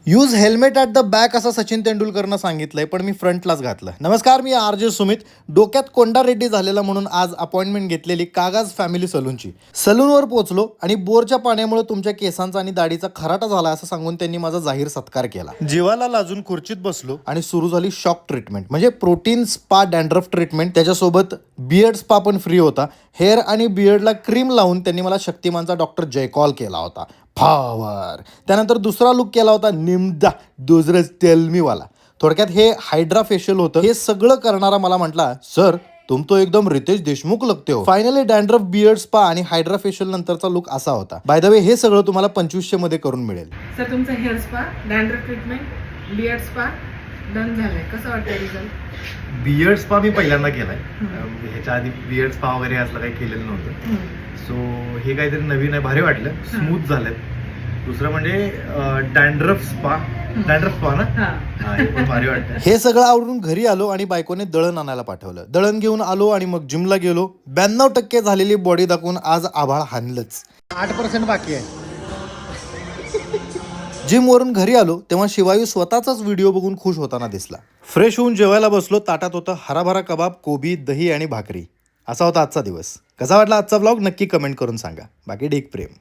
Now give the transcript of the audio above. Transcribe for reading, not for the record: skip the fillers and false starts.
Use helmet at the back असं सचिन तेंडुलकरनं सांगितलंय, पण मी फ्रंटलाच घातलं. नमस्कार, मी आर.जे. सुमित. डोक्यात कोंडा रेड्डी झालेला म्हणून आज अपॉइंटमेंट घेतलेली कागज फॅमिली सलूनची. सलूनवर पोहोचलो आणि बोरच्या पाण्यामुळे तुमच्या केसांचा आणि दाढीचा खराटा झाला असं सांगून त्यांनी माझा जाहीर सत्कार केला. जीवाला लाजून खुर्चीत बसलो आणि सुरू झाली शॉक ट्रीटमेंट, म्हणजे प्रोटीन स्पा डॅन्ड्रफ ट्रीटमेंट. त्याच्यासोबत बियर्ड स्पा पण फ्री होता. हेअर आणि बियर्डला क्रीम लावून त्यांनी मला शक्तिमानचा डॉक्टर जयकॉल केला होता. पॉवर. त्यानंतर दुसरा लुक केला होता निमदा दोजरस टेलमीवाला. थोडक्यात हे हायड्रा फेशियल होतं. हे सगळं करणारा मला म्हटला, सर तुम तो एकदम रितेश देशमुख लगते हो. फायनली डॅन्ड्रफ बियर्ड स्पा आणि हायड्रा फेशियल नंतरचा लुक असा होता. बाय द वे हे सगळं तुम्हाला 2500 मध्ये करून मिळेल. सर तुमचं hair spa, dandruff treatment, beard spa done झालंय. कसं वाटतं रिझल्ट? बियर्ड स्पा मी पहिल्यांदा केलाय. ह्याच्या आधी बियर्ड स्पा वगैरे असलं काही केलेलं नव्हतं. सो हे काहीतरी नवीन आहे, भारी वाटलं. स्मूथ झालं. दुसरं म्हणजे डॅन्ड्रफ स्पा ना, हे पण भारी वाटतं. हे सगळं आवडून घरी आलो आणि बायकोने दळण आणायला पाठवलं. दळण घेऊन आलो आणि मग जिमला गेलो. 92% झालेली बॉडी दाखवून आज आभाळ हाणलंच. 8% बाकी आहे. जिम वरून घरी आलो तेव्हा शिवायू स्वतःचाच व्हिडिओ बघून खुश होताना दिसला. फ्रेश होऊन जेवायला बसलो. ताटात होतं हराभरा कबाब, कोबी, दही आणि भाकरी. असा होता आजचा दिवस. कसा वाटला आजचा व्लॉग नक्की कमेंट करून सांगा. बाकी ढीक प्रेम.